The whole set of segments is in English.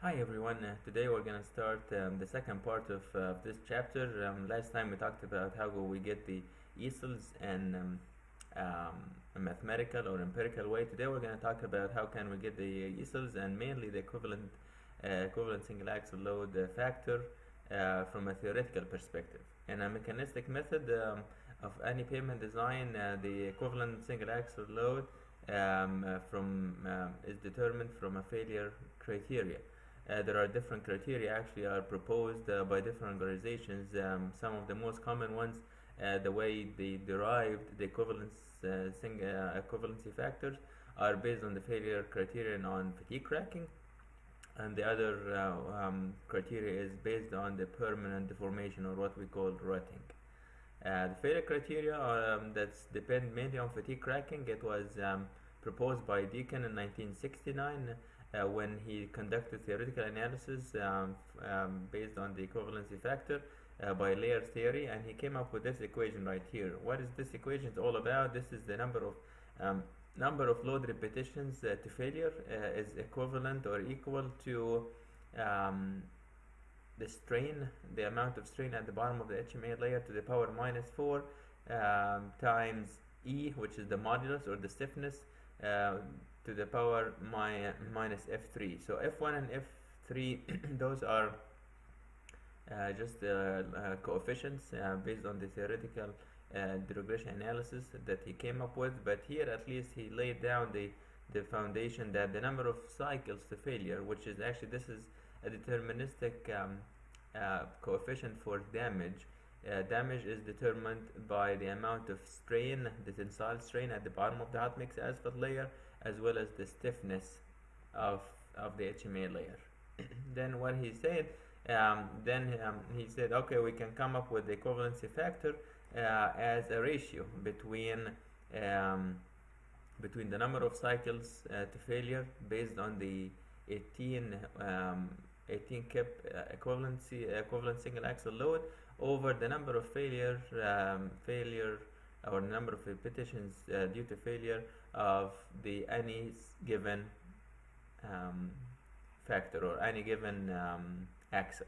Hi everyone. Today we're going to start the second part of this chapter. Last time we talked about how we get the easels in a mathematical or empirical way. Today we're going to talk about how can we get the easels and mainly the equivalent single axle load factor from a theoretical perspective. In a mechanistic method of any pavement design, the equivalent single axle load is determined from a failure criteria. There are different criteria actually are proposed by different organizations. Some of the most common ones, the way they derived the equivalency factors, are based on the failure criterion on fatigue cracking, and the other criteria is based on the permanent deformation, or what we call rutting. The failure criteria that's depend mainly on fatigue cracking. It was proposed by Deacon in 1969 when he conducted theoretical analysis based on the equivalency factor by layer theory, and he came up with this equation right here. What is this equation all about? This is the number of load repetitions to failure is equivalent or equal to um, the strain, the amount of strain at the bottom of the HMA layer to the power -4 times E, which is the modulus or the stiffness, to the power minus F3. So F1 and F3, those are just coefficients based on the theoretical regression analysis that he came up with. But here at least he laid down the foundation that the number of cycles to failure, which is actually, this is a deterministic coefficient for damage. Damage is determined by the amount of strain, the tensile strain at the bottom of the hot mix asphalt layer, as well as the stiffness of the HMA layer. Then what he said, he said, okay, we can come up with the equivalency factor as a ratio between the number of cycles to failure based on the 18 kip equivalent single axle load over the number of failure or number of repetitions due to failure of any given factor or any given axle.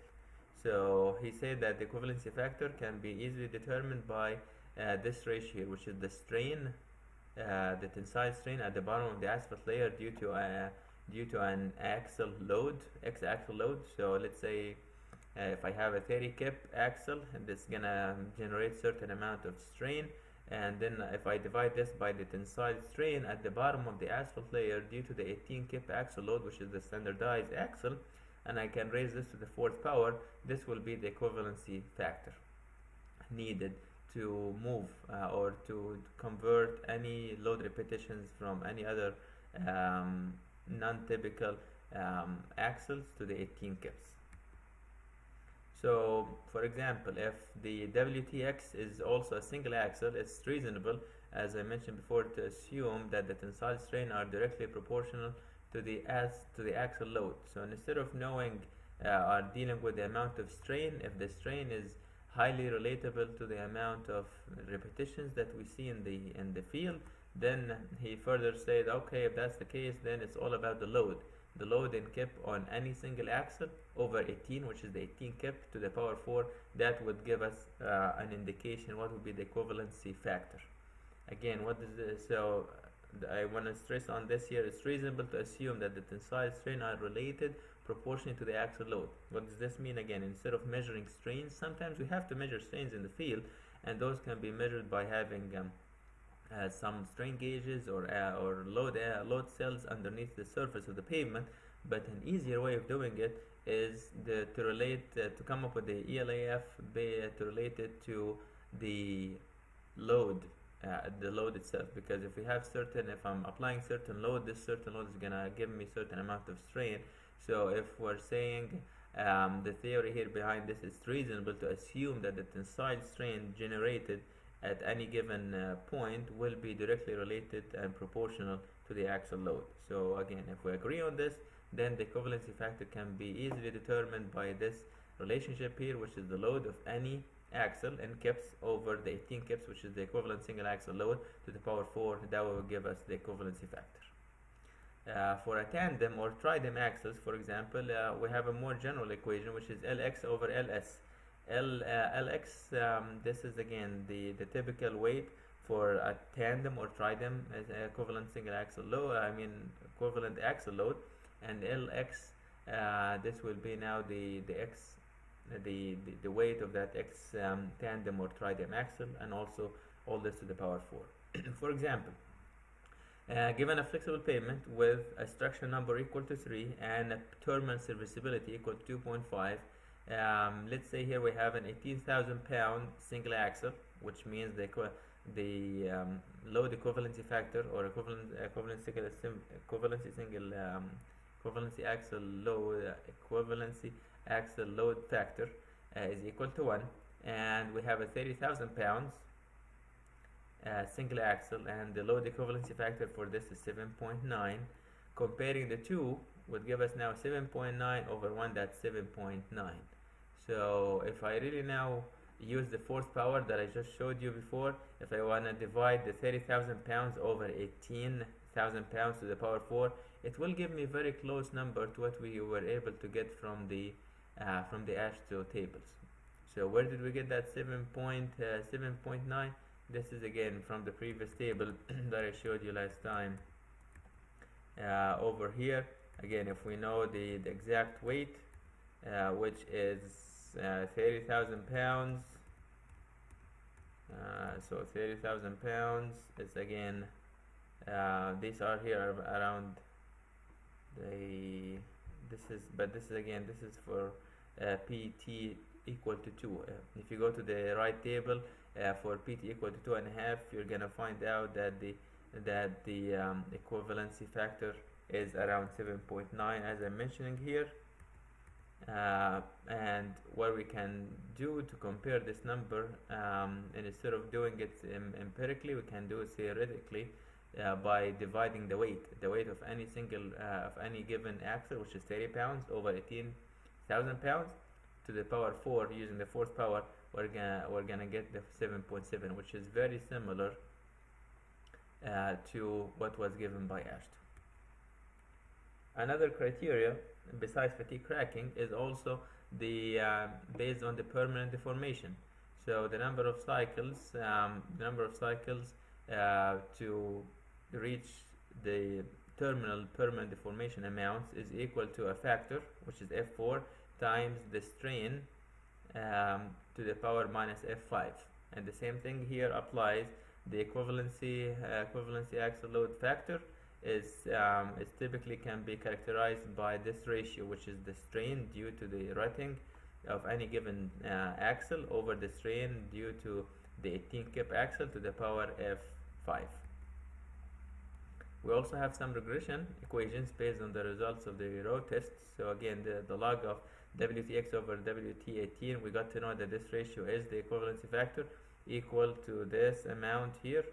So he said that the equivalency factor can be easily determined by this ratio, which is the strain, the tensile strain at the bottom of the asphalt layer due to an axle load, x-axle load. So let's say if I have a 30 kip axle, and it's gonna generate certain amount of strain, and then if I divide this by the tensile strain at the bottom of the asphalt layer due to the 18 kip axle load, which is the standardized axle, and I can raise this to the fourth power, this will be the equivalency factor needed to move or to convert any load repetitions from any other non-typical axles to the 18 kips. So, for example, if the WTX is also a single axle, it's reasonable, as I mentioned before, to assume that the tensile strain are directly proportional to the axle load. So instead of knowing or dealing with the amount of strain, if the strain is highly relatable to the amount of repetitions that we see in the field, then he further said, okay, if that's the case, then it's all about the load. The load in kip on any single axle over 18, which is the 18 kip to the power 4, that would give us an indication what would be the equivalency factor. Again, what is this? So I want to stress on this here, it's reasonable to assume that the tensile strain are related proportionally to the axle load. What does this mean? Again, instead of measuring strains, sometimes we have to measure strains in the field, and those can be measured by having some strain gauges or load cells underneath the surface of the pavement. But an easier way of doing it is to come up with the ELAF to relate it to the load itself, because if I'm applying certain load, this certain load is gonna give me certain amount of strain. So if we're saying the theory here behind this, is reasonable to assume that the tensile strain generated at any given point will be directly related and proportional to the axle load. So again, if we agree on this, then the equivalency factor can be easily determined by this relationship here, which is the load of any axle in kips over the 18 kips, which is the equivalent single axle load to the power 4. That will give us the equivalency factor. For a tandem or tridem axles, for example, we have a more general equation which is Lx over Ls. Lx, this is again the typical weight for a tandem or tridem as equivalent single axle load, equivalent axle load, and Lx, this will be now the weight of that X tandem or tridem axle, and also all this to the power 4. For example, given a flexible pavement with a structure number equal to 3 and a terminal serviceability equal to 2.5, let's say here we have an 18,000 pound single axle, which means the load equivalency factor or equivalency axle load factor is equal to 1, and we have a 30,000 pounds single axle, and the load equivalency factor for this is 7.9. Comparing the two would give us now 7.9 over 1, that's 7.9. So if I really now use the force power that I just showed you before, if I want to divide the 30,000 pounds over 18,000 pounds to the power 4, it will give me a very close number to what we were able to get from the AASHTO tables. So where did we get that 7.9? This is again from the previous table that I showed you last time. Over here, again, if we know the exact weight, which is 30,000 pounds, so 30,000 pounds is again, these are here around this is for PT equal to 2. If you go to the right table, for PT equal to 2.5, you're gonna find out that the equivalency factor is around 7.9, as I'm mentioning here. And what we can do to compare this number, and instead of doing it empirically, we can do it theoretically by dividing the weight of any given axle, which is 30 pounds over 18,000 pounds, to the power 4 using the force power. We're gonna get the 7.7, which is very similar to what was given by AASHTO. Another criteria besides fatigue cracking is also the based on the permanent deformation. So the number of cycles to reach the terminal permanent deformation amounts is equal to a factor, which is F4 times the strain to the power minus F5, and the same thing here applies. The equivalency axle load factor is typically can be characterized by this ratio, which is the strain due to the rutting of any given axle over the strain due to the 18 kip axle to the power F5. We also have some regression equations based on the results of the road tests. So again, the log of WTX over WT18, we got to know that this ratio is the equivalency factor equal to this amount here.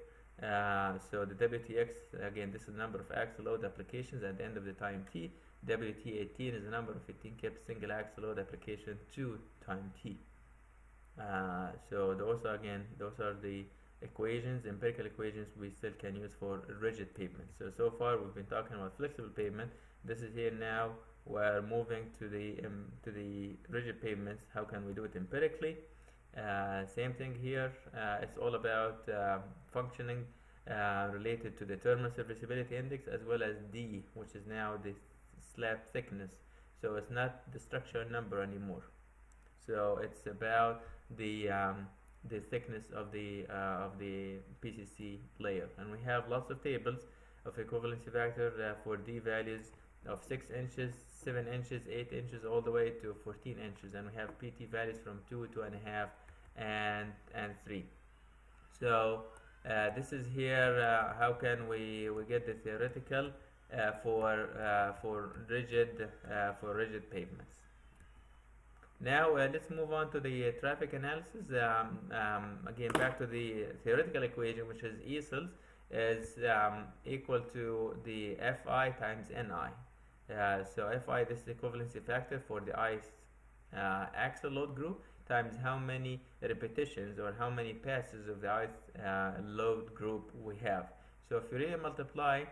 So the WTX, again, this is the number of axle load applications at the end of the time t. WT18 is the number of 18 kip single axle load application to time t. So those are the equations, empirical equations we still can use for rigid pavement. So far we've been talking about flexible pavement. This is here now. We're moving to the rigid pavements. How can we do it empirically? Same thing here. It's all about functioning related to the terminal serviceability index, as well as D, which is now the slab thickness. So it's not the structural number anymore. So it's about the thickness of the PCC layer, and we have lots of tables of equivalency factor for D values of 6 inches, 7 inches, 8 inches, all the way to 14 inches, and we have PT values from 2, 2.5, and 3. So this is here. How can we get the theoretical for rigid pavements? Now let's move on to the traffic analysis. Again, back to the theoretical equation, which is E cells is equal to the Fi times Ni. So Fi, this is the equivalency factor for the I axle load group times how many repetitions or how many passes of the I load group we have. So if you really multiply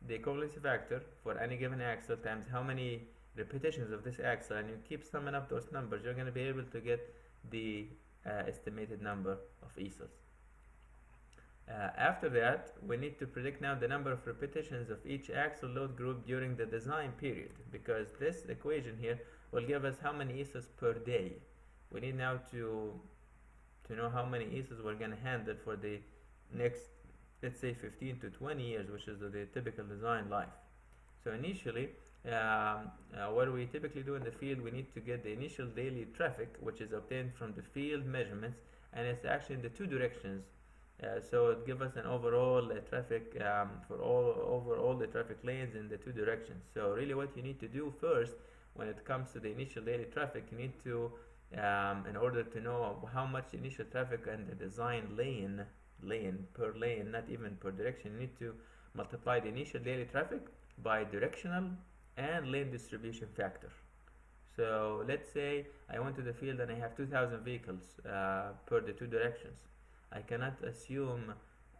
the equivalency factor for any given axle times how many repetitions of this axle, and you keep summing up those numbers, you're going to be able to get the estimated number of easels. After that, we need to predict now the number of repetitions of each axle load group during the design period, because this equation here will give us how many easels per day. We need now to know how many easels we're going to handle for the next, let's say, 15 to 20 years, which is the typical design life. So initially, what we typically do in the field, we need to get the initial daily traffic, which is obtained from the field measurements, and it's actually in the two directions. So it gives us an overall traffic for all the traffic lanes in the two directions. So really what you need to do first when it comes to the initial daily traffic, you need to, in order to know how much initial traffic and the design lane per lane, not even per direction, you need to multiply the initial daily traffic by directional and lane distribution factor. So let's say I went to the field and I have 2,000 vehicles per the two directions. I cannot assume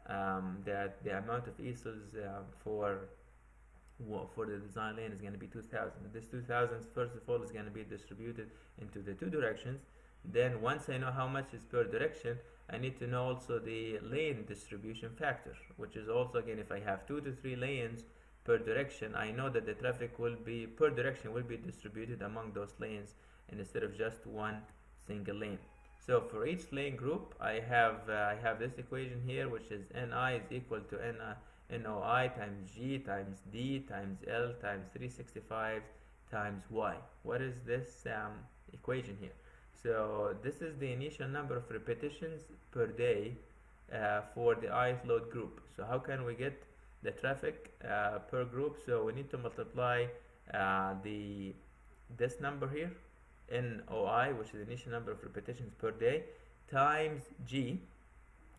that the amount of easels for the design lane is going to be 2,000. This 2,000 first of all is going to be distributed into the two directions. Then once I know how much is per direction, I need to know also the lane distribution factor, which is also, again, if I have 2 to 3 lanes per direction, I know that the traffic will be per direction will be distributed among those lanes instead of just one single lane. So for each lane group, I have this equation here, which is Ni is equal to NOI times G times D times L times 365 times Y. What is this equation here? So this is the initial number of repetitions per day for the ith load group. So how can we get the traffic per group? So we need to multiply this number here, NOI, which is the initial number of repetitions per day, times G,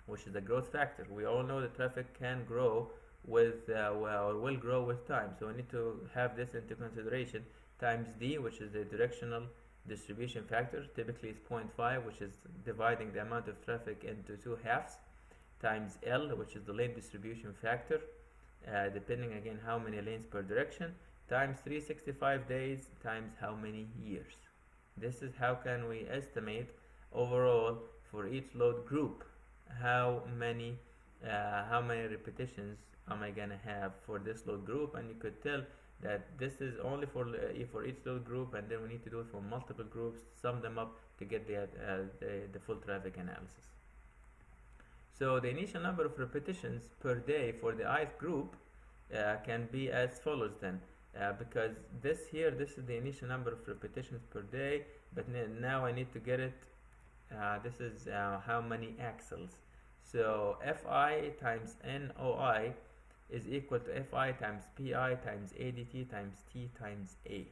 which is the growth factor. We all know the traffic can grow with, will grow with time. So we need to have this into consideration, times D, which is the directional distribution factor, typically it's 0.5, which is dividing the amount of traffic into two halves, times L, which is the lane distribution factor, depending again how many lanes per direction, times 365 days times how many years. This is how can we estimate overall for each load group how many repetitions am I gonna have for this load group, and you could tell that this is only for each load group, and then we need to do it for multiple groups, sum them up to get the full traffic analysis. So the initial number of repetitions per day for the ith group can be as follows then. Because this is the initial number of repetitions per day, but now I need to get it, this is how many axles. So Fi times NOI is equal to Fi times Pi times ADT times T times A.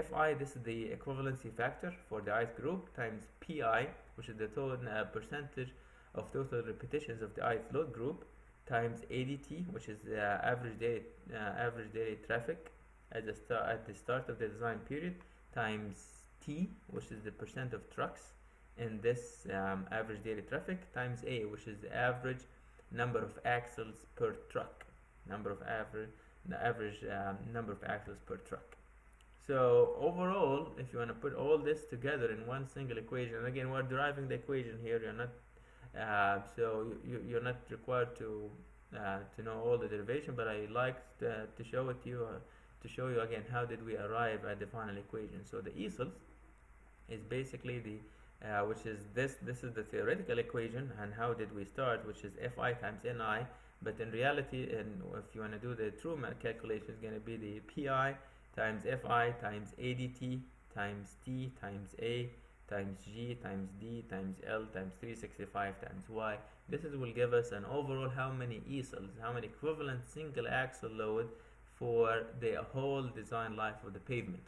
Fi, this is the equivalency factor for the ith group, times Pi, which is the total percentage of total repetitions of the ith load group, times ADT, which is the average daily traffic at the start of the design period, times T, which is the percent of trucks in this average daily traffic, times A, which is the average number of axles per truck, the average number of axles per truck. So overall, if you want to put all this together in one single equation, and again we're deriving the equation here, you're not you're not required to know all the derivation, but I like to show it to you. To show you again how did we arrive at the final equation. So the easels is basically the which is this is the theoretical equation, and how did we start, which is Fi times Ni, but in reality, and if you want to do the true calculation, it's going to be the Pi times Fi times ADT times T times A times G times D times L times 365 times Y. This will give us an overall how many easels, how many equivalent single axle load for the whole design life of the pavement,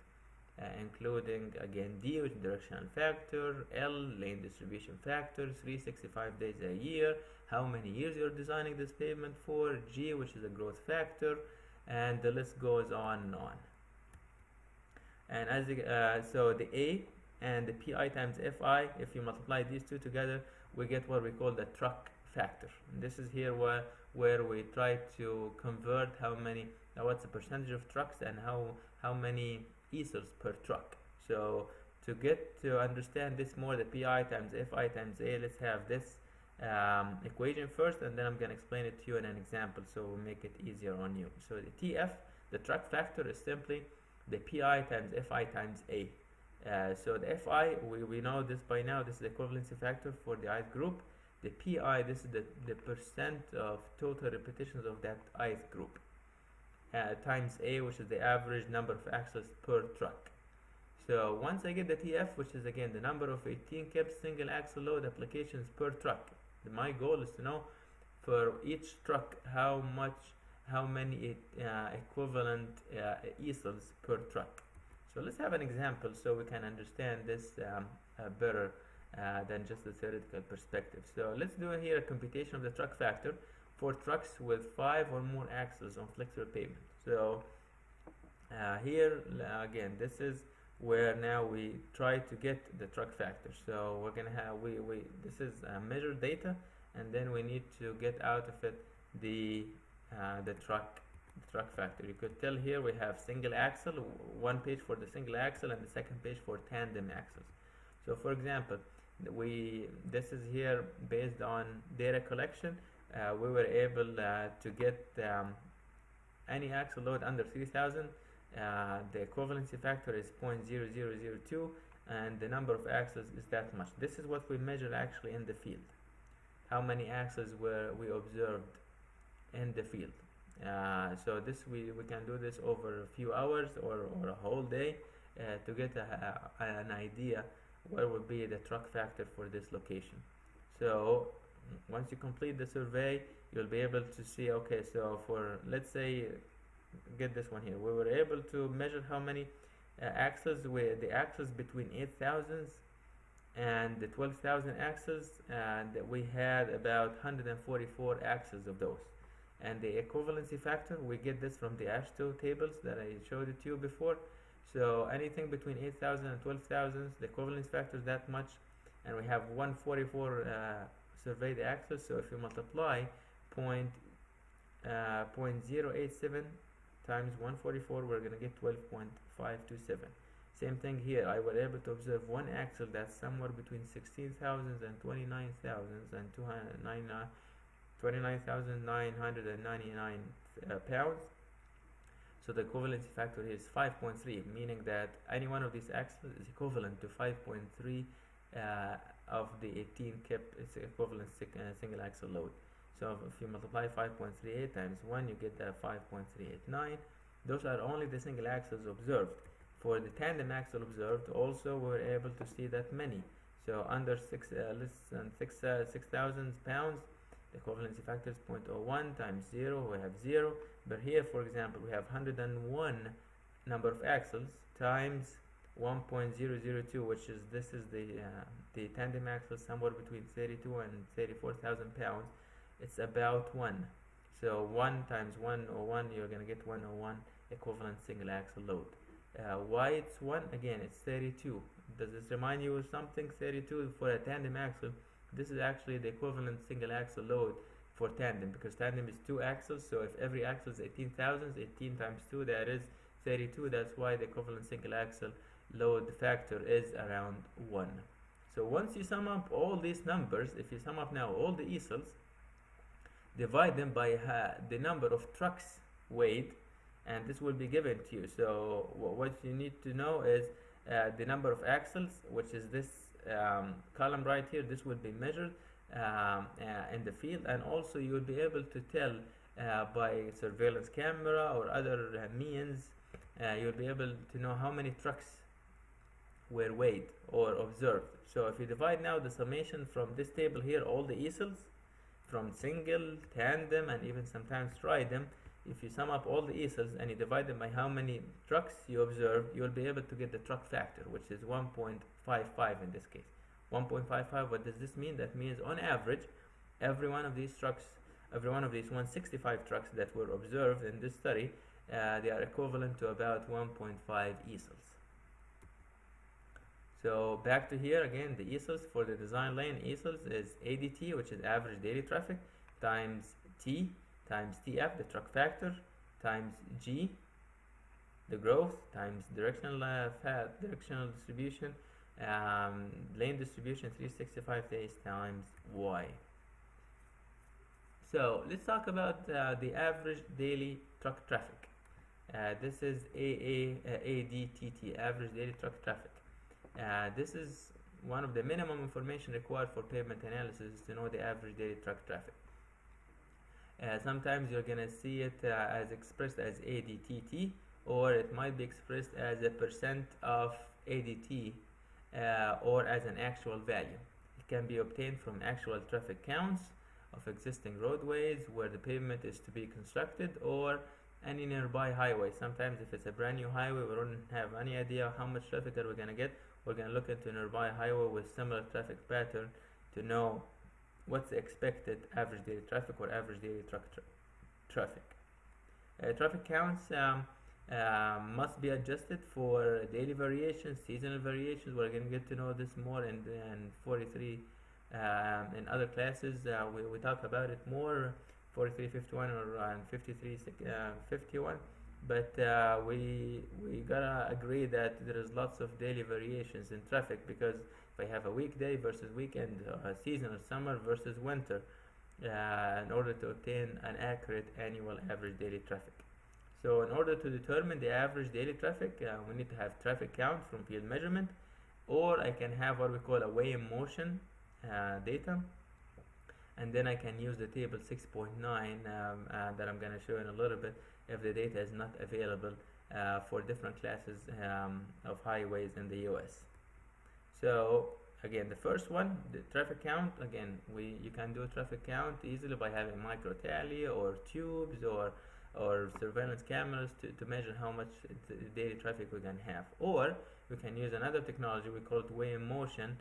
including again D, which is directional factor, L, lane distribution factor, 365 days a year, how many years you're designing this pavement for, G, which is a growth factor, and the list goes on and on. And as so the A and the Pi times Fi, if you multiply these two together, we get what we call the truck factor. And this is here where we try to convert how many what's the percentage of trucks, and how many easels per truck. So to get to understand this more, the pi times fi times a, let's have this equation first, and then I'm going to explain it to you in an example so we'll make it easier on you. So the tf, the truck factor, is simply the pi times fi times a. So the fi, we know this by now, this is the equivalency factor for the ith group. The pi, this is the percent of total repetitions of that ith group, times a, which is the average number of axles per truck. So once I get the tf, which is again the number of 18 kept single axle load applications per truck, my goal is to know for each truck how many equivalent easels per truck. So let's have an example so we can understand this better than just the theoretical perspective. So let's do here a computation of the truck factor for trucks with 5 or more axles on flexible pavement. So here again, this is where now we try to get the truck factor. So we're gonna have this is measured data, and then we need to get out of it the truck factor. You could tell here we have single axle, one page for the single axle and the second page for tandem axles. So for example, this is here based on data collection. We were able to get any axle load under 3000. The equivalency factor is 0.0002, and the number of axles is that much. This is what we measure actually in the field. How many axles we observed in the field. So this we can do this over a few hours or a whole day to get an idea what would be the truck factor for this location. So once you complete the survey, you'll be able to see, okay, so for, let's say, get this one here, we were able to measure how many axles, the axles between 8,000 and the 12,000 axles, and we had about 144 axles of those. And the equivalency factor, we get this from the AASHTO tables that I showed it to you before. So anything between 8,000 and 12,000, the equivalence factor is that much, and we have 144 surveyed axles. So if you multiply 0.087 times 144, we're going to get 12.527. Same thing here, I was able to observe one axle that's somewhere between 16,000 and 29,000 and 29,999 pounds. So the equivalency factor here is 5.3, meaning that any one of these axles is equivalent to 5.3 of the 18 kept its equivalent single axle load. So if you multiply 5.38 times 1, you get that 5.389. Those are only the single axles observed. For the tandem axle observed, also we were able to see that many. So under less than 6,000 pounds, the equivalency factor is 0.01 times 0, we have 0. But here, for example, we have 101 number of axles times 1.002, which is, this is the tandem axle, somewhere between 32 and 34,000 pounds. It's about 1. So 1 times 101, you're going to get 101 equivalent single axle load. Why it's 1? Again, it's 32. Does this remind you of something? 32 for a tandem axle. This is actually the equivalent single axle load for tandem, because tandem is 2 axles. So if every axle is 18,000, 18 times 2, that is 32. That's why the equivalent single axle load factor is around 1. So once you sum up all these numbers, if you sum up now all the easels, divide them by the number of trucks weighed, and this will be given to you. So what you need to know is the number of axles, which is this column right here. This will be measured in the field, and also you will be able to tell by surveillance camera or other means, you'll be able to know how many trucks were weighed or observed. So if you divide now the summation from this table here, all the easels from single, tandem, and even sometimes tridem, if you sum up all the easels and you divide them by how many trucks you observed, you'll be able to get the truck factor, which is 1.55 in this case. 1.55, what does this mean? That means on average, every one of these trucks, every one of these 165 trucks that were observed in this study, they are equivalent to about 1.5 easels. So back to here again, the easels for the design lane easels is ADT, which is average daily traffic, times T times TF, the truck factor, times G, the growth, times directional distribution, lane distribution 365 days times Y. So let's talk about the average daily truck traffic. This is ADTT, average daily truck traffic. This is one of the minimum information required for pavement analysis to know the average daily truck traffic. Sometimes you're gonna see it as expressed as ADTT, or it might be expressed as a percent of ADT, or as an actual value. It can be obtained from actual traffic counts of existing roadways where the pavement is to be constructed, or any nearby highway. Sometimes if it's a brand new highway, we don't have any idea how much traffic are we gonna get. We're gonna look into a nearby highway with similar traffic pattern to know what's the expected average daily traffic or average daily traffic. Traffic counts must be adjusted for daily variations, seasonal variations. We're going to get to know this more in 43 in other classes. We talk about it more, 4351 or 5351. But we gotta agree that there is lots of daily variations in traffic, because if I have a weekday versus weekend, season or summer versus winter, in order to obtain an accurate annual average daily traffic. So in order to determine the average daily traffic, we need to have traffic count from field measurement, or I can have what we call a way in motion data, and then I can use the table 6.9 that I'm going to show in a little bit if the data is not available for different classes of highways in the US. So again, the first one, the traffic count. Again, you can do a traffic count easily by having micro tally or tubes or surveillance cameras to measure how much daily traffic we can have. Or we can use another technology, we call it way in motion,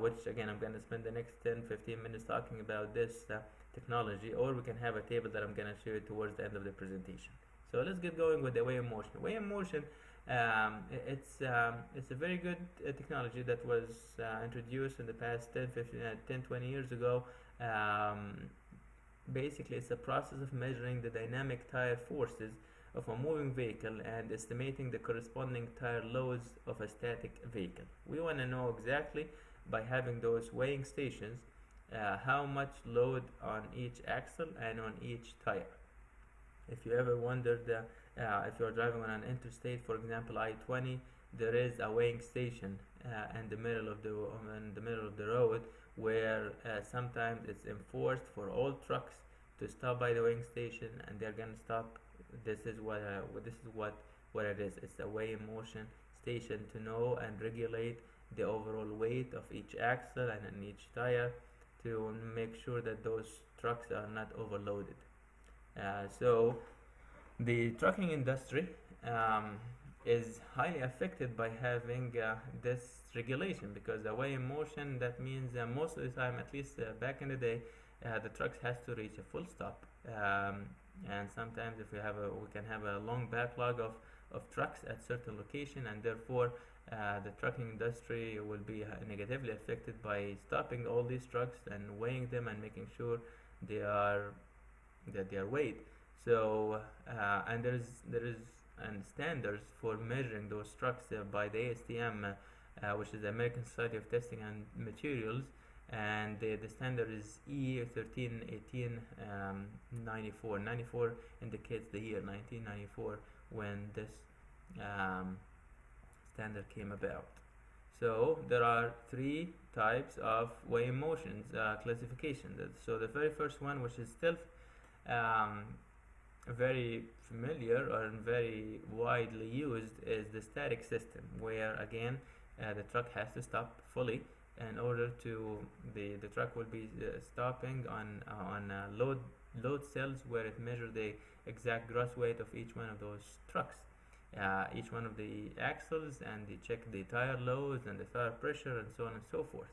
which again I'm going to spend the next 10-15 minutes talking about this technology. Or we can have a table that I'm going to show you towards the end of the presentation. So let's get going with the way in motion. Way in motion, it's a very good technology that was introduced in the past 10-20 years ago. Basically, it's a process of measuring the dynamic tire forces of a moving vehicle and estimating the corresponding tire loads of a static vehicle. We want to know exactly, by having those weighing stations, how much load on each axle and on each tire. If you ever wondered, if you're driving on an interstate, for example I-20, there is a weighing station in the middle of the road, where sometimes it's enforced for all trucks to stop by the weighing station, and they're gonna stop. This is what it is. It's a weigh in motion station to know and regulate the overall weight of each axle and in each tire, to make sure that those trucks are not overloaded. So the trucking industry is highly affected by having this regulation, because the way in motion, that means most of the time, at least back in the day, the trucks has to reach a full stop, and sometimes if we can have a long backlog of trucks at certain location, and therefore the trucking industry will be negatively affected by stopping all these trucks and weighing them and making sure they are weighed. So and there is and standards for measuring those trucks by the ASTM, which is the American Society of Testing and Materials, and the standard is E1318 94. 94 indicates the year 1994 when this standard came about. So there are three types of weigh in motions classification. So the very first one, which is still very familiar or very widely used, is the static system, where again the truck has to stop fully in order to the truck will be stopping on load cells, where it measures the exact gross weight of each one of those trucks, each one of the axles, and they check the tire loads and the tire pressure and so on and so forth.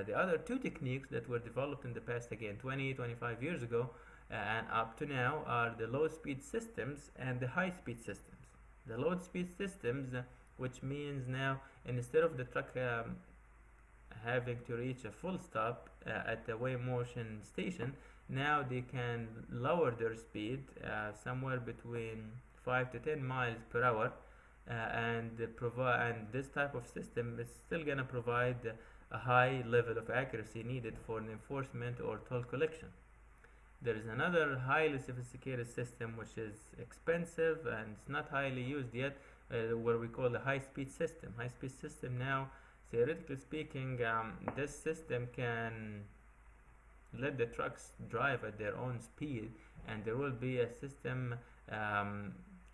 The other two techniques that were developed in the past, again 20-25 years ago, and up to now, are the low speed systems and the high speed systems. The low speed systems, which means now instead of the truck having to reach a full stop at the weigh motion station, Now they can lower their speed somewhere between 5 to 10 miles per hour, and this type of system is still going to provide a high level of accuracy needed for enforcement or toll collection. There is another highly sophisticated system which is expensive and it's not highly used yet, what we call the high-speed system. High-speed system now, theoretically speaking, this system can let the trucks drive at their own speed, and there will be a system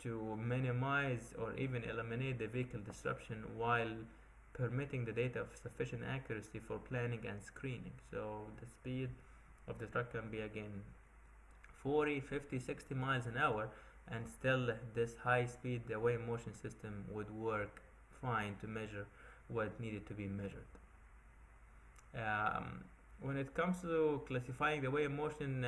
to minimize or even eliminate the vehicle disruption while permitting the data of sufficient accuracy for planning and screening. So the speed of the truck can be again 40, 50, 60 miles an hour, and still this high speed weigh motion system would work fine to measure what needed to be measured. When it comes to classifying the weigh motion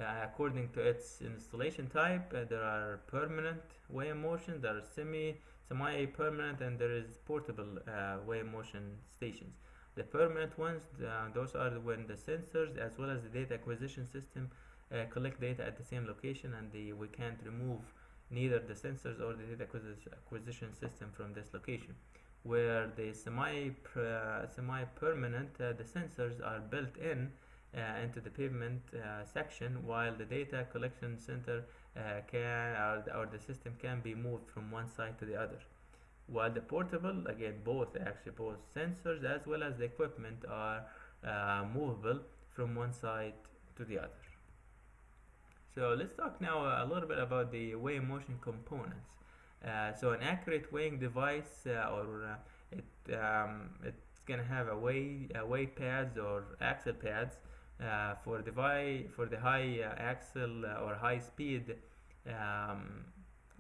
according to its installation type, there are permanent weigh motion, there are semi-permanent, and there is portable weigh motion stations. The permanent ones, those are when the sensors as well as the data acquisition system collect data at the same location, and we can't remove neither the sensors or the data acquisition system from this location. Where the semi-permanent, the sensors are built in into the pavement section, while the data collection center or the system can be moved from one side to the other. While the portable, again, both sensors as well as the equipment are movable from one side to the other. So let's talk now a little bit about the weigh motion components. So an accurate weighing device, it's gonna have a weigh pads or axle pads. For the high axle or high speed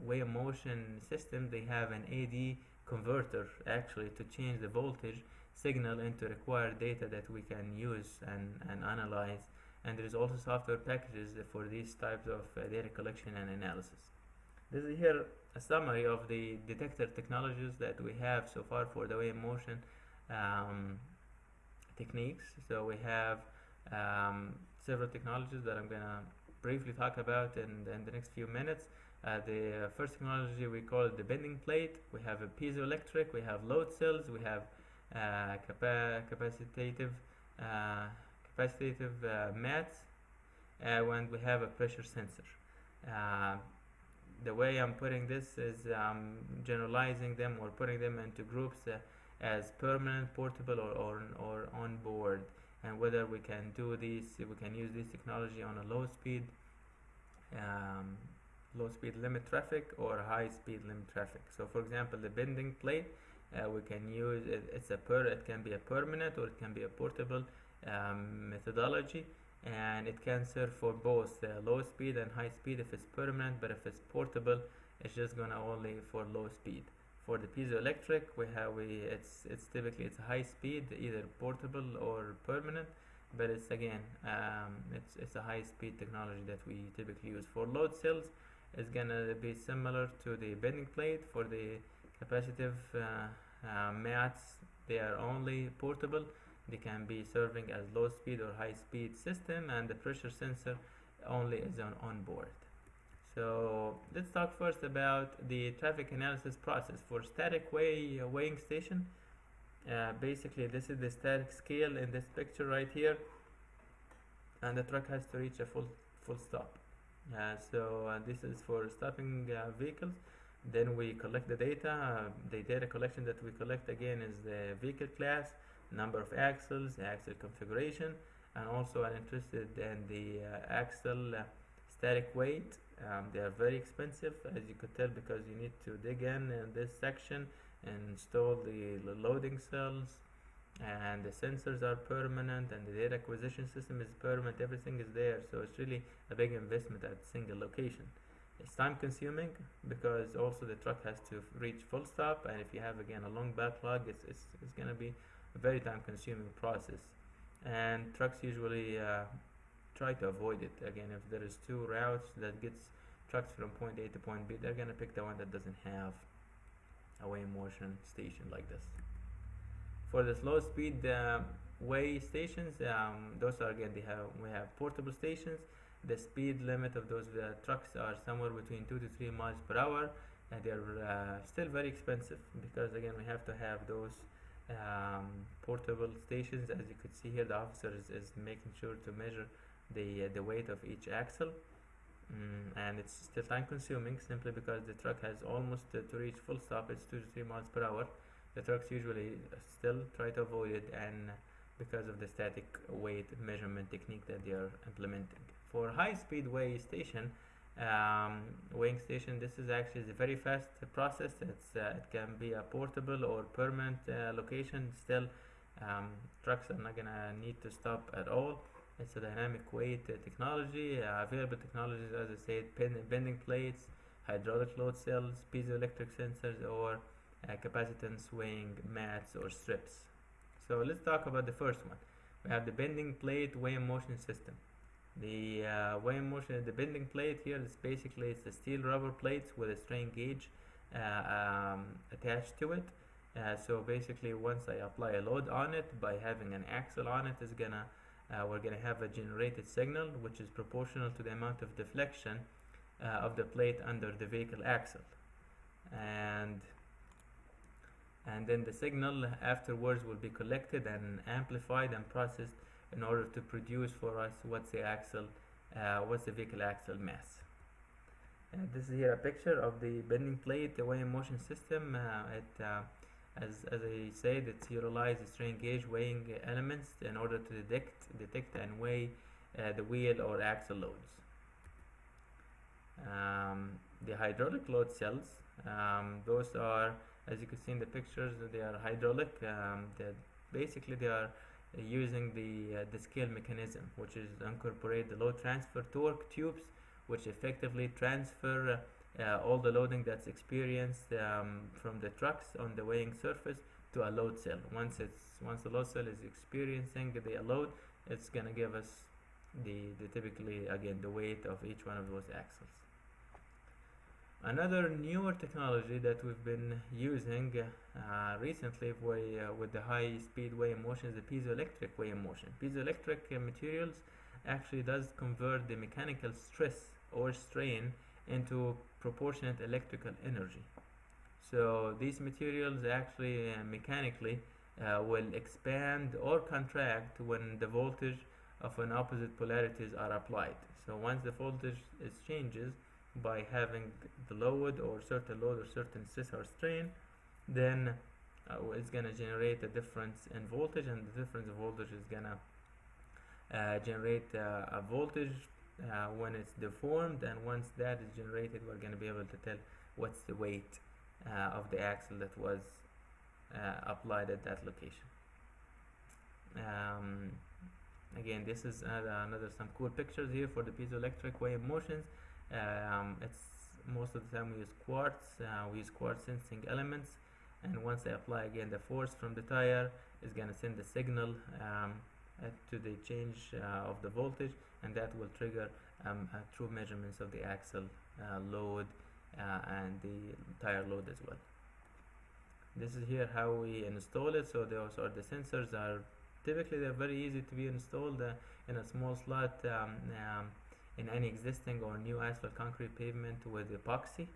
weigh motion system, they have an AD converter actually to change the voltage signal into required data that we can use and analyze. And there is also software packages for these types of data collection and analysis. This is here a summary of the detector technologies that we have so far for the weigh motion techniques. So we have several technologies that I'm gonna briefly talk about in the next few minutes. The first technology, we call it the bending plate. We have a piezoelectric, we have load cells, we have capacitive mats, and we have a pressure sensor. The way I'm putting this is generalizing them or putting them into groups as permanent, portable, or on board, and whether we can do these, we can use this technology on a low speed limit traffic or high speed limit traffic. So for example, the bending plate, we can use it, it can be a permanent or it can be a portable methodology, and it can serve for both low speed and high speed if it's permanent, but if it's portable, it's just gonna only for low speed. For the piezoelectric, it's typically a high speed, either portable or permanent, but it's again it's a high speed technology that we typically use. For load cells, it's gonna be similar to the bending plate. For the capacitive mats, they are only portable. They can be serving as low speed or high speed system, and the pressure sensor only is on board. So let's talk first about the traffic analysis process. For static weighing station, basically this is the static scale in this picture right here, and the truck has to reach a full stop. So this is for stopping vehicles. Then we collect the data. The data collection that we collect again is the vehicle class, number of axles, axle configuration, and also I'm interested in the axle static weight. They are very expensive, as you could tell, because you need to dig in this section and install the loading cells, and the sensors are permanent, and the data acquisition system is permanent. Everything is there, so it's really a big investment at a single location. It's time consuming because also the truck has to reach full stop, and if you have again a long backlog, it's going to be a very time consuming process, and trucks usually try to avoid it. Again, if there is two routes that gets trucks from point A to point B, they're going to pick the one that doesn't have a weigh motion station like this. For the slow speed way stations, those are again, we have portable stations. The speed limit of those trucks are somewhere between 2 to 3 miles per hour, and they're still very expensive because again we have to have those portable stations. As you could see here, the officer is making sure to measure the weight of each axle. And it's still time consuming simply because the truck has almost to reach full stop, it's 2 to 3 miles per hour. The trucks usually still try to avoid it, and because of the static weight measurement technique that they are implementing. For high speed weighing station, this is actually a very fast process. It can be a portable or permanent location. Still, trucks are not gonna need to stop at all. It's a dynamic weight technology. Available technologies, as I said, bending plates, hydraulic load cells, piezoelectric sensors, or capacitance weighing mats or strips. So let's talk about the first one. We have the bending plate weighing motion system. The the bending plate here is basically, it's a steel rubber plates with a strain gauge attached to it. So basically, once I apply a load on it, by having an axle on it, we're gonna have a generated signal which is proportional to the amount of deflection of the plate under the vehicle axle, and then the signal afterwards will be collected and amplified and processed in order to produce for us what's the vehicle axle mass. This is here a picture of the bending plate, the weighing motion system. As I said, it utilizes strain gauge weighing elements in order to detect and weigh the wheel or axle loads. The hydraulic load cells, those are, as you can see in the pictures, they are hydraulic. They are using the scale mechanism, which is incorporate the load transfer torque tubes, which effectively transfer all the loading that's experienced from the trucks on the weighing surface to a load cell. Once the load cell is experiencing the load, it's gonna give us typically again the weight of each one of those axles. Another newer technology that we've been using recently with the high speed weighing motion is the piezoelectric weighing motion. Piezoelectric materials actually does convert the mechanical stress or strain into proportionate electrical energy. So these materials actually mechanically will expand or contract when the voltage of an opposite polarities are applied. So once the voltage changes by having the load or certain stress or strain, then it's gonna generate a difference in voltage, and the difference in voltage is gonna generate a voltage when it's deformed, and once that is generated, we're going to be able to tell what's the weight of the axle that was applied at that location. Again, this is some cool pictures here for the piezoelectric weighing motions. It's most of the time we use quartz. We use quartz sensing elements, and once I apply again the force from the tire, is going to send the signal to the change of the voltage, and that will trigger true measurements of the axle load and the tire load as well. This is here how we install it. So those are the sensors. They're very easy to be installed in a small slot in any existing or new asphalt concrete pavement with epoxy,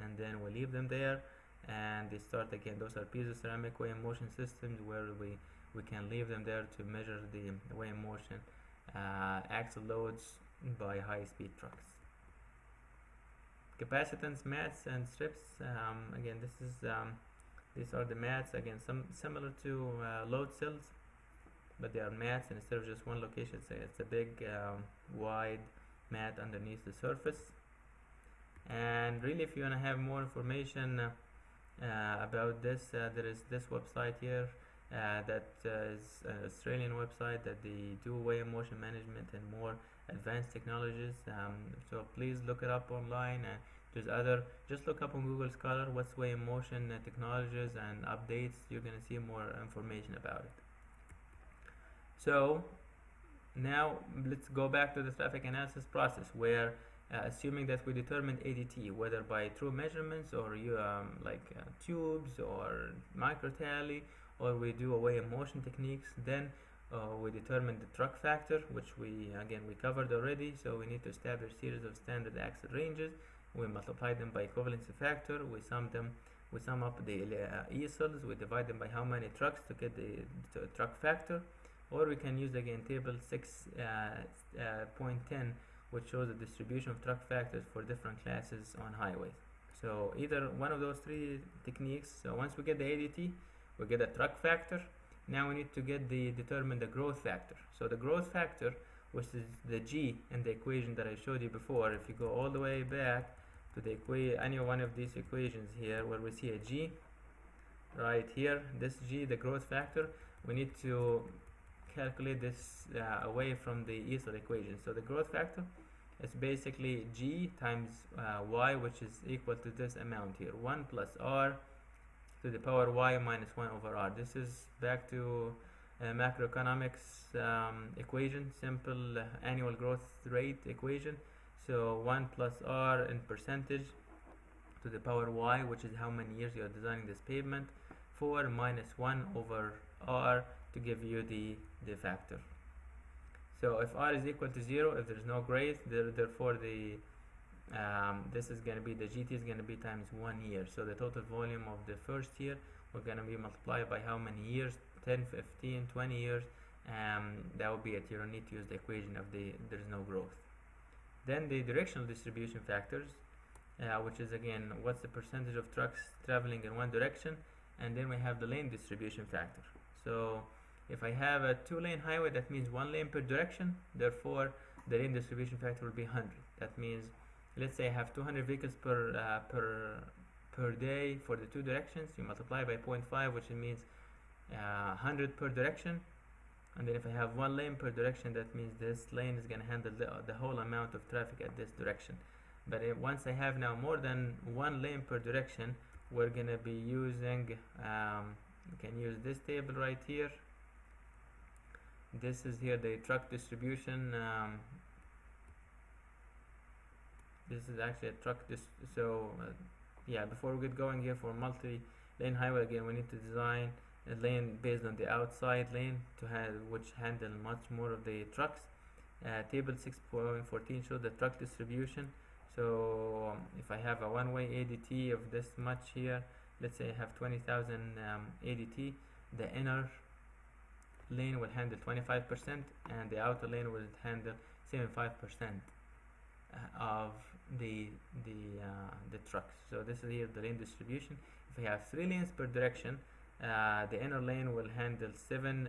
and then we leave them there, and they start again. Those are piezo ceramic weighing motion systems where we can leave them there to measure the weighing motion axle loads by high-speed trucks. Capacitance mats and strips. Again, these are the mats. Again, similar to load cells, but they are mats, and instead of just one location, it's a big wide mat underneath the surface. And really, if you want to have more information about this, there is this website here that is an Australian website that they do weighing motion management and more advanced technologies. So please look it up online. Just look up on Google Scholar what's weighing motion technologies and updates. You're gonna see more information about it. So now let's go back to the traffic analysis process, where assuming that we determined ADT, whether by true measurements or tubes or micro tally, or we do a weighing motion techniques, then We determine the truck factor, which we covered already. So we need to establish series of standard axle ranges. We multiply them by equivalency factor. We sum up the ESLs. We divide them by how many trucks to get the truck factor. Or we can use again table 6.10, which shows the distribution of truck factors for different classes on highways. So either one of those three techniques. So once we get the ADT, we get a truck factor. Now we need to determine the growth factor. So the growth factor, which is the G in the equation that I showed you before, if you go all the way back to any one of these equations here where we see a G, right here, this G, the growth factor, we need to calculate this away from the ESL equation. So the growth factor is basically G times Y, which is equal to this amount here, 1 plus R to the power Y minus 1 over R. This is back to macroeconomics equation, simple annual growth rate equation. So 1 plus R in percentage to the power Y, which is how many years you are designing this pavement, 4 minus 1 over R to give you the factor. So if R is equal to 0, if there's no growth, therefore this is going to be, the GT is going to be times 1 year. So the total volume of the first year, we're going to be multiplied by how many years, 10, 15, 20 years, that will be it. You don't need to use the equation of there's no growth. Then the directional distribution factors, which is again, what's the percentage of trucks traveling in one direction, and then we have the lane distribution factor. So if I have a 2-lane highway, that means 1 lane per direction, therefore the lane distribution factor will be 100. That means, let's say I have 200 vehicles per day for the 2 directions. You multiply by 0.5, which means 100 per direction. And then if I have 1 lane per direction, that means this lane is going to handle the whole amount of traffic at this direction. But once I have now more than 1 lane per direction, we're going to be using, you can use this table right here. This is here the truck distribution. This is actually a truck yeah, before we get going here for multi-lane highway, again we need to design a lane based on the outside lane which handle much more of the trucks. Table 6.14 shows the truck distribution. So if I have a one-way ADT of this much here, let's say I have 20,000 ADT, the inner lane will handle 25% and the outer lane will handle 75% of the trucks. So this is here the lane distribution. If I have 3 lanes per direction, the inner lane will handle 7%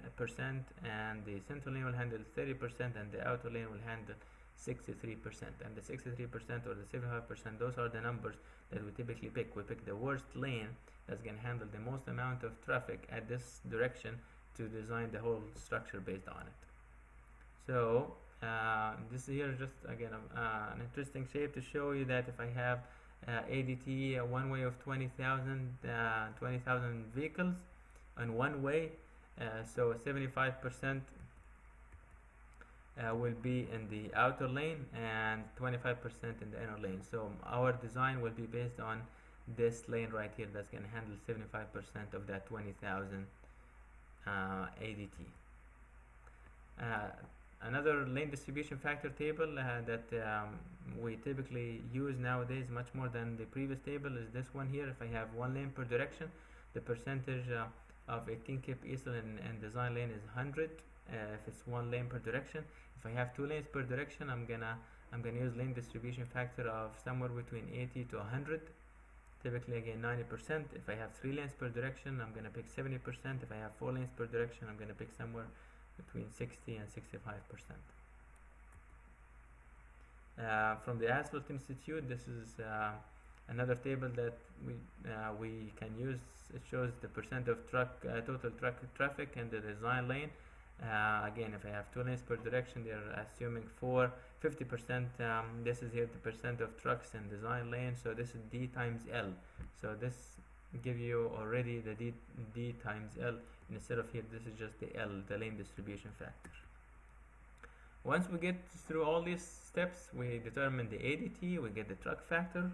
and the central lane will handle 30% and the outer lane will handle 63%. And the 63% or the 75%, those are the numbers that we typically pick. We pick the worst lane that's going to handle the most amount of traffic at this direction to design the whole structure based on it. So this here is just again an interesting shape to show you that if I have ADT one way of 20,000 vehicles on one way, so 75% will be in the outer lane and 25% in the inner lane. So our design will be based on this lane right here that's going to handle 75% of that 20,000 ADT. Another lane distribution factor table that we typically use nowadays much more than the previous table is this one here. If I have 1 lane per direction, the percentage of 18 kip ESL in design lane is 100 if it's 1 lane per direction. If I have 2 lanes per direction, I'm gonna use lane distribution factor of somewhere between 80 to 100. Typically again 90%. If I have 3 lanes per direction, I'm gonna pick 70%. If I have 4 lanes per direction, I'm gonna pick somewhere between 60 and 65%. From the Asphalt Institute, this is another table that we can use. It shows the percent of total truck traffic in the design lane. Again, if I have 2 lanes per direction, they're assuming 50%. This is here the percent of trucks in design lane. So this is D times L. So this give you already the D times L. Instead of here, this is just the L, the lane distribution factor. Once we get through all these steps, we determine the ADT, we get the truck factor,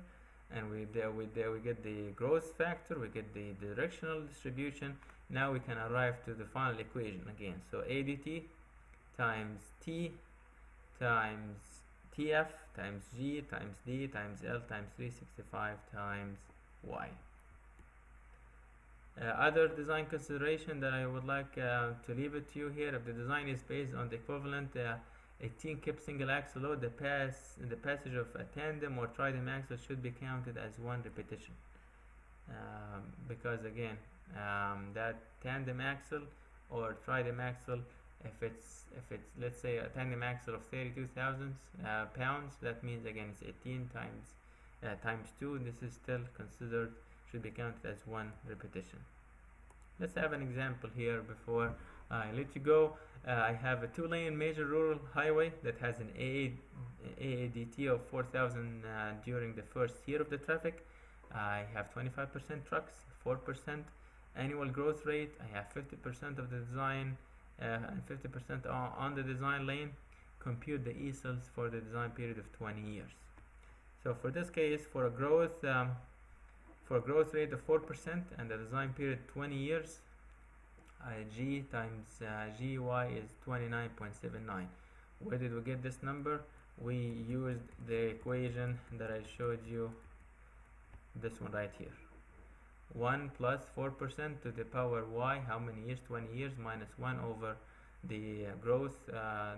and we get the growth factor, we get the directional distribution. Now we can arrive to the final equation again. So ADT times T times TF times G times D times L times 365 times Y. Other design consideration that I would like to leave it to you here: if the design is based on the equivalent 18 kip single axle load, the passage of a tandem or tridem axle should be counted as one repetition, because again, that tandem axle or tridem axle, if it's let's say a tandem axle of 32,000 pounds, that means again it's 18 times 2. This is still considered, should be counted as one repetition. Let's have an example here before I let you go. I have a 2-lane major rural highway that has an AADT of 4,000 during the first year of the traffic. I have 25% trucks, 4% annual growth rate. I have 50% of the design and 50% on the design lane. Compute the ESLs for the design period of 20 years. So for this case, for a growth rate of 4% and the design period 20 years, G times GY is 29.79. Where did we get this number? We used the equation that I showed you, this one right here. 1 plus 4% to the power Y, how many years? 20 years, minus 1 over the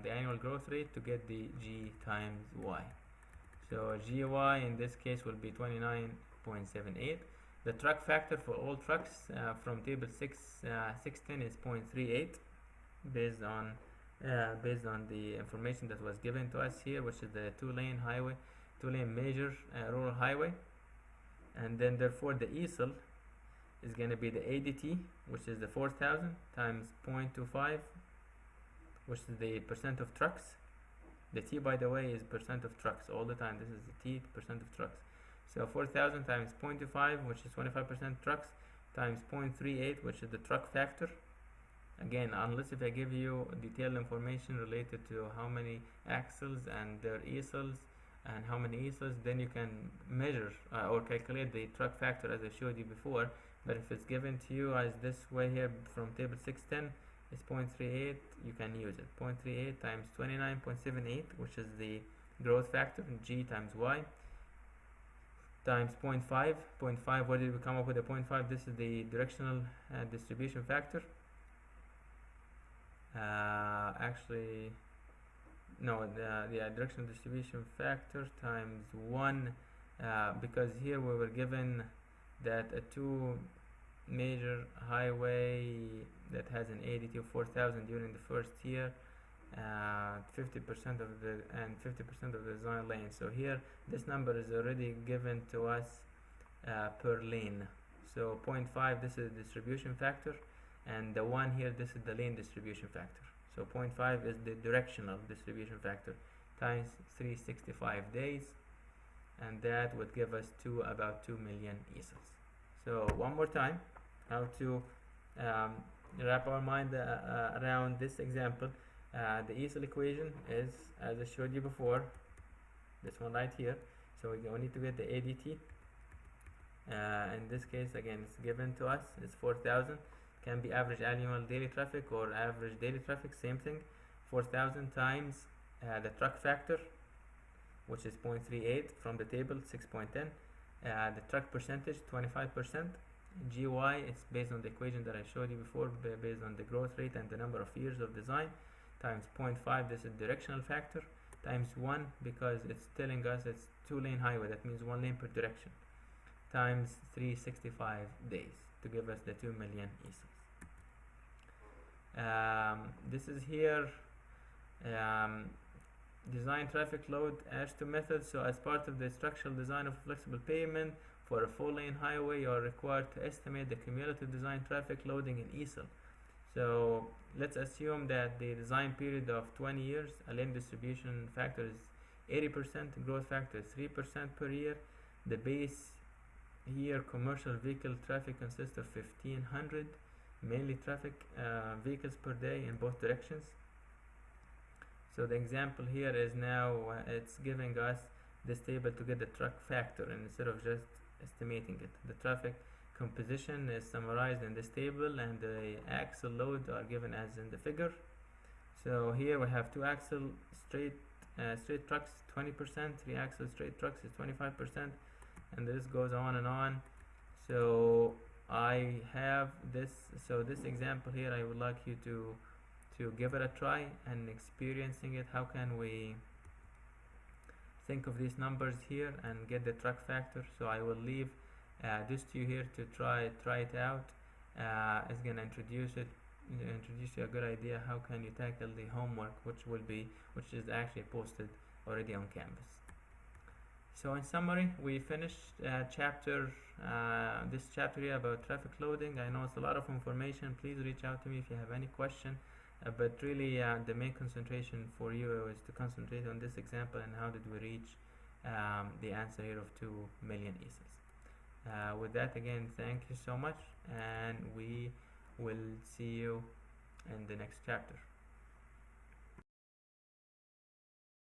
the annual growth rate to get the G times Y. So GY in this case will be 29.78. The truck factor for all trucks from table 610 is 0.38, based on the information that was given to us here, which is the 2-lane major rural highway. And then therefore the ESL is going to be the ADT, which is the 4,000 times 0.25, which is the percent of trucks. The T, by the way, is percent of trucks all the time. This is the T, percent of trucks. So 4,000 times 0.25, which is 25% trucks, times 0.38, which is the truck factor. Again, unless if I give you detailed information related to how many axles and their ESLs and how many ESLs, then you can measure or calculate the truck factor as I showed you before. But if it's given to you as this way here from table 610, it's 0.38, you can use it. 0.38 times 29.78, which is the growth factor, G times Y, times 0.5. 0.5, where did we come up with the 0.5? This is the directional distribution factor. Actually, no, the directional distribution factor times 1, because here we were given that a 2 major highway that has an ADT of 4,000 during the first year, 50% of the design lane. So here this number is already given to us per lane. So 0.5, this is the distribution factor, and the 1 here, this is the lane distribution factor. So 0.5 is the directional distribution factor times 365 days, and that would give us about 2 million ESLs. So one more time, how to wrap our mind around this example. The ESL equation is, as I showed you before, this one right here. So we need to get the ADT. In this case, again, it's given to us, it's 4,000. Can be average annual daily traffic or average daily traffic, same thing. 4,000 times the truck factor, which is 0.38 from the table 6.10. The truck percentage, 25%. GY is based on the equation that I showed you before, based on the growth rate and the number of years of design, times 0.5, this is directional factor, times 1, because it's telling us it's 2-lane highway, that means 1 lane per direction, times 365 days to give us the 2 million ESLs. This is here design traffic load as to method. So as part of the structural design of flexible pavement for a 4-lane highway, you are required to estimate the cumulative design traffic loading in ESL. So let's assume that the design period of 20 years, a lane distribution factor is 80%, growth factor is 3% per year. The base here commercial vehicle traffic consists of 1,500 mainly traffic vehicles per day in both directions. So the example here is now it's giving us this table to get the truck factor instead of just estimating it. The traffic composition is summarized in this table, and the axle load are given as in the figure. So here we have two axle straight trucks 20%, three axle straight trucks is 25%, and this goes on and on. So I have this, so this example here I would like you to give it a try and experiencing it. How can we think of these numbers here and get the truck factor? So I will leave this to you here to try it out. It's gonna introduce you a good idea how can you tackle the homework, which is actually posted already on Canvas. So in summary, we finished this chapter here about traffic loading. I know it's a lot of information. Please reach out to me if you have any question. But really, the main concentration for you is to concentrate on this example and how did we reach the answer here of 2 million ESAs. With that, again, thank you so much, and we will see you in the next chapter.